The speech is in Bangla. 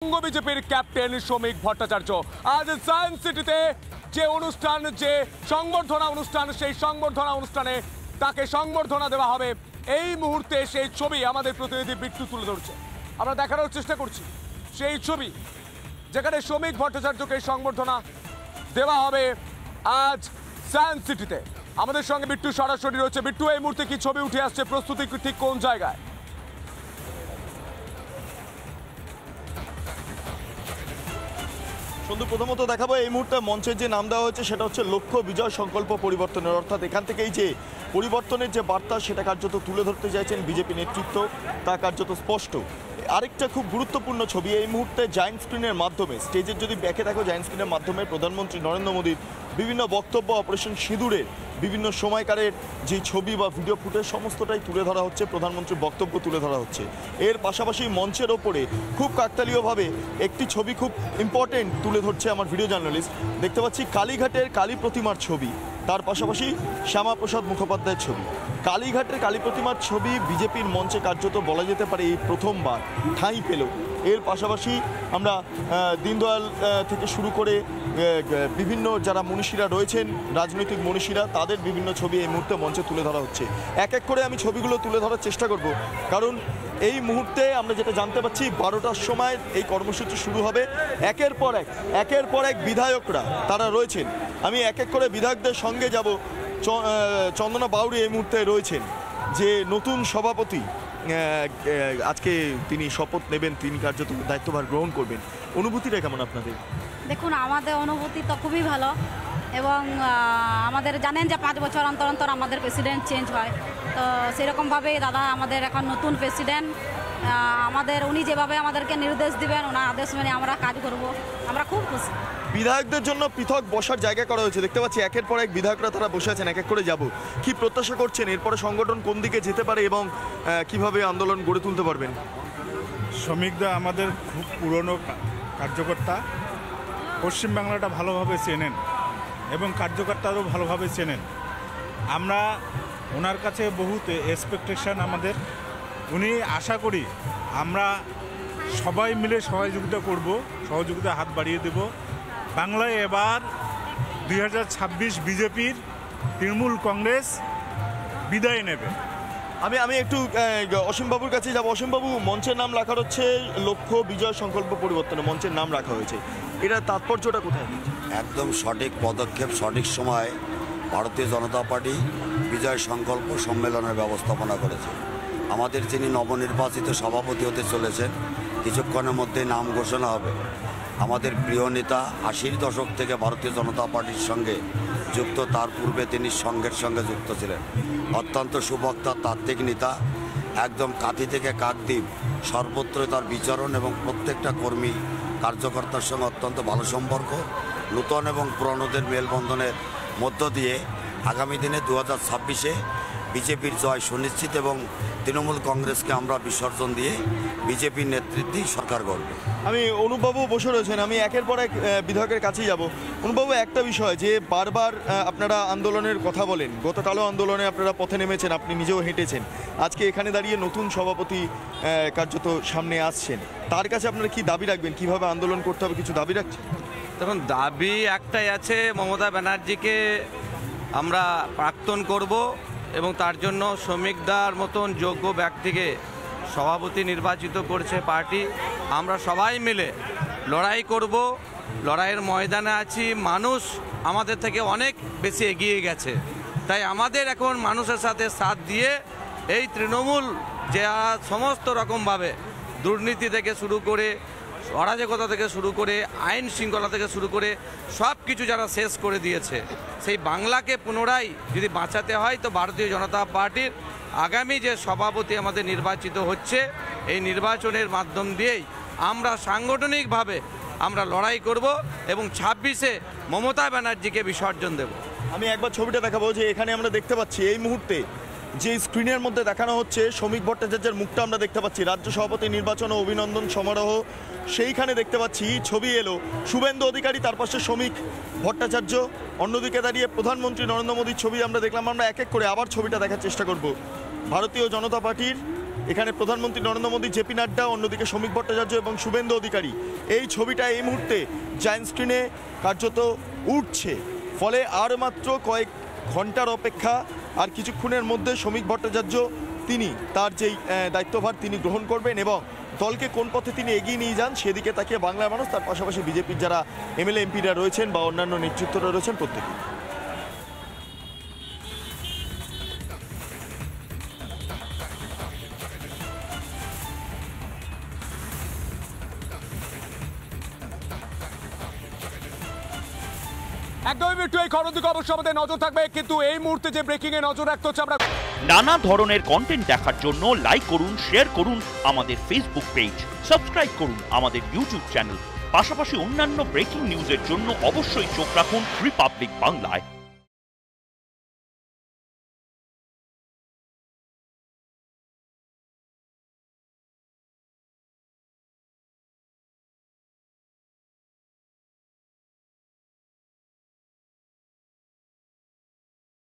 বিজেপির ক্যাপ্টেন শ্রমিক ভট্টাচার্য আজ সায়েন্স সিটিতে যে অনুষ্ঠান, যে সংবর্ধনা অনুষ্ঠান, সেই সংবর্ধনা অনুষ্ঠানে তাকে সংবর্ধনা দেওয়া হবে। এই মুহূর্তে সেই ছবি আমাদের প্রতিনিধি বিট্টু তুলে ধরছে, আমরা দেখানোর চেষ্টা করছি সেই ছবি যেখানে শ্রমিক ভট্টাচার্যকে সংবর্ধনা দেওয়া হবে আজ সায়েন্স সিটিতে। আমাদের সঙ্গে বিট্টু সরাসরি রয়েছে। বিট্টু, এই মুহূর্তে কি ছবি উঠে আসছে, প্রস্তুতি ঠিক কোন জায়গায়? সন্ধু, প্রথমত দেখাবো এই মুহূর্তে মঞ্চের যে নাম দেওয়া হয়েছে সেটা হচ্ছে লক্ষ্য বিজয় সংকল্প পরিবর্তনের, অর্থাৎ এখান থেকেই যে পরিবর্তনের যে বার্তা সেটা কার্যত তুলে ধরতে চাইছেন বিজেপি নেতৃত্ব, তা কার্যত স্পষ্ট। আরেকটা খুব গুরুত্বপূর্ণ ছবি এই মুহূর্তে জায়ান্ট স্ক্রিনের মাধ্যমে, স্টেজের যদি ব্যাকে দেখো জায়ান্ট স্ক্রিনের মাধ্যমে প্রধানমন্ত্রী নরেন্দ্র মোদীর বিভিন্ন বক্তব্য, অপারেশন সিঁদুরের বিভিন্ন সময়কারের যে ছবি বা ভিডিও ফুটেজ সমস্তটাই তুলে ধরা হচ্ছে, প্রধানমন্ত্রীর বক্তব্য তুলে ধরা হচ্ছে। এর পাশাপাশি মঞ্চের ওপরে খুব কাকতালীয়ভাবে একটি ছবি খুব ইম্পর্টেন্ট তুলে ধরছে আমার ভিডিও জার্নালিস্ট। দেখতে পাচ্ছি কালীঘাটের কালী প্রতিমার ছবি, তার পাশাপাশি শ্যামাপ্রসাদ মুখোপাধ্যায়ের ছবি। কালীঘাটের কালী প্রতিমার ছবি বিজেপির মঞ্চে কার্যত বলা যেতে পারে এই প্রথমবার ঠাঁই পেল। এর পাশাপাশি আমরা দীনদয়াল থেকে শুরু করে বিভিন্ন যারা মনীষীরা রয়েছেন, রাজনৈতিক মনীষীরা, তাদের বিভিন্ন ছবি এই মুহূর্তে মঞ্চে তুলে ধরা হচ্ছে। এক এক করে আমি ছবিগুলো তুলে ধরার চেষ্টা করব, কারণ এই মুহূর্তে আমরা যেটা জানতে পারছি 12টার সময় এই কর্মসূচি শুরু হবে। একের পর এক বিধায়করা তারা রয়েছেন। আমি এক এক করে বিধায়কদের সঙ্গে যাব। চন্দনা বাউরি এই মুহূর্তে রয়েছেন, যে নতুন সভাপতি, আজকে তিনি শপথ নেবেন, তিনি কার্যত দায়িত্বভার গ্রহণ করবেন। অনুভূতিটা কেমন আপনাদের? দেখুন, আমাদের অনুভূতি তো খুবই ভালো, এবং আমাদের জানেন যে 5 বছর অন্তর অন্তর আমাদের প্রেসিডেন্ট চেঞ্জ হয়, তো সেরকমভাবেই দাদা আমাদের এখন নতুন প্রেসিডেন্ট। আমাদের উনি যেভাবে আমাদেরকে নির্দেশ দিবেন, ওনার আদেশ মেনে আমরা কাজ করব, আমরা খুব খুশি। বিধায়কদের জন্য পৃথক বসার জায়গা করা হয়েছে, দেখতে পাচ্ছি একের পর এক বিধায়করা তারা বসে আছেন। এক এক করে যাব, কি প্রত্যাশা করছেন এরপরে সংগঠন কোন দিকে যেতে পারে এবং কিভাবে আন্দোলন গড়ে তুলতে পারবেন? শ্রমিকদা আমাদের খুব পুরনো কার্যকর্তা, পশ্চিমবাংলাটা ভালোভাবে চেনেন এবং কার্যকর্তারও ভালোভাবে চেনেন। আমরা ওনার কাছে বহুত এক্সপেকটেশন আমাদের। উনি আশা করি আমরা সবাই মিলে সহযোগিতা করব, সহযোগিতা হাত বাড়িয়ে দেব। বাংলায় এবার 2026 বিজেপির তৃণমূল কংগ্রেস বিদায় নেবে। আমি একটু অসীমবাবুর কাছে যাব। অসীমবাবু, মঞ্চের নাম রাখা হচ্ছে লক্ষ্য বিজয় সংকল্প পরিবর্তনে, মঞ্চের নাম রাখা হয়েছে, এটা তাৎপর্যটা কোথায়? একদম সঠিক পদক্ষেপ, সঠিক সময় ভারতীয় জনতা পার্টি বিজয় সংকল্প সম্মেলনের ব্যবস্থাপনা করেছে। আমাদের যিনি নবনির্বাচিত সভাপতি হতে চলেছেন, কিছুক্ষণের মধ্যে নাম ঘোষণা হবে। আমাদের প্রিয় নেতা 80-র দশক থেকে ভারতীয় জনতা পার্টির সঙ্গে যুক্ত, তার পূর্বে তিনি সংঘের সঙ্গে যুক্ত ছিলেন। অত্যন্ত সুবক্তা, তাত্ত্বিক নেতা, একদম কাঁথি থেকে কাকদ্বীপ সর্বত্র তার বিচরণ এবং প্রত্যেকটা কর্মী কার্যকর্তার সঙ্গে অত্যন্ত ভালো সম্পর্ক। নূতন এবং পুরনোদের মেলবন্ধনের মধ্য দিয়ে আগামী দিনে 2026-এ বিজেপির জয় সুনিশ্চিত এবং তৃণমূল কংগ্রেসকে আমরা বিসর্জন দিয়ে বিজেপির নেতৃত্বেই সরকার গড়বে। আমি অনুপবাবু বসে রয়েছেন, আমি একের পর এক বিধায়কের কাছেই যাব। অনুপবাবু, একটা বিষয় যে বারবার আপনারা আন্দোলনের কথা বলেন, গতকালও আন্দোলনে আপনারা পথে নেমেছেন, আপনি নিজেও হেঁটেছেন, আজকে এখানে দাঁড়িয়ে নতুন সভাপতি কার্যত সামনে আসছেন, তার কাছে আপনারা কি দাবি রাখবেন, কিভাবে আন্দোলন করতে হবে, কিছু দাবি রাখছেন? দেখুন, দাবি একটাই আছে, মমতা ব্যানার্জিকে আমরা প্রাক্তন করব এবং তার জন্য শ্রমিকদার মতন যোগ্য ব্যক্তিকে সভাপতি নির্বাচিত করছে পার্টি। আমরা সবাই মিলে লড়াই করব, লড়াইয়ের ময়দানে আছি। মানুষ আমাদের থেকে অনেক বেশি এগিয়ে গেছে, তাই আমাদের এখন মানুষের সাথে সাথ দিয়ে এই তৃণমূল যে সমস্ত রকমভাবে দুর্নীতি থেকে শুরু করে, অরাজকতা থেকে শুরু করে, আইন শৃঙ্খলা থেকে শুরু করে সব কিছু যারা শেষ করে দিয়েছে, সেই বাংলাকে পুনরায় যদি বাঁচাতে হয় তো ভারতীয় জনতা পার্টির আগামী যে সভাপতি আমাদের নির্বাচিত হচ্ছে, এই নির্বাচনের মাধ্যম দিয়েই আমরা সাংগঠনিকভাবে আমরা লড়াই করব এবং 26-এ মমতা ব্যানার্জিকে বিসর্জন দেব। আমি একবার ছবিটা দেখাবো, যে এখানে আমরা দেখতে পাচ্ছি এই মুহূর্তে যে স্ক্রিনের মধ্যে দেখানো হচ্ছে শ্রমিক ভট্টাচার্যের মুখটা আমরা দেখতে পাচ্ছি। রাজ্য সভাপতি নির্বাচন ও অভিনন্দন সমারোহ, সেইখানে দেখতে পাচ্ছি ছবি এলো শুভেন্দু অধিকারী, তার পাশে শ্রমিক ভট্টাচার্য, অন্যদিকে দাঁড়িয়ে প্রধানমন্ত্রী নরেন্দ্র মোদীর ছবি আমরা দেখলাম। আমরা এক এক করে আবার ছবিটা দেখার চেষ্টা করব। ভারতীয় জনতা পার্টির এখানে প্রধানমন্ত্রী নরেন্দ্র মোদী, জেপি নাড্ডা, অন্যদিকে শ্রমিক ভট্টাচার্য এবং শুভেন্দু অধিকারী। এই ছবিটা এই মুহূর্তে জায়ান্ট স্ক্রিনে কার্যত উঠছে। ফলে আর মাত্র কয়েক ঘন্টার অপেক্ষা, আর কিছুক্ষণের মধ্যে শ্রমিক ভট্টাচার্য তিনি তার যেই দায়িত্বভার তিনি গ্রহণ করবেন এবং দলকে কোন পথে তিনি এগিয়ে নিয়ে যান সেদিকে তাকিয়ে বাংলার মানুষ, তার পাশাপাশি বিজেপির যারা এমএলএ এমপিরা রয়েছেন বা অন্যান্য নেতৃত্বরা রয়েছেন প্রত্যেকে। একদমই একটু এই খবরের দিকে অবশ্যই আমাদের নজর থাকবে, কিন্তু এই মুহূর্তে যে ব্রেকিং এ নজর রাখতে হচ্ছে আমরা। নানা ধরনের কন্টেন্ট দেখার জন্য লাইক করুন, শেয়ার করুন আমাদের ফেসবুক পেজ, সাবস্ক্রাইব করুন আমাদের ইউটিউব চ্যানেল। পাশাপাশি অন্যান্য ব্রেকিং নিউজের জন্য অবশ্যই চোখ রাখুন রিপাবলিক বাংলায়।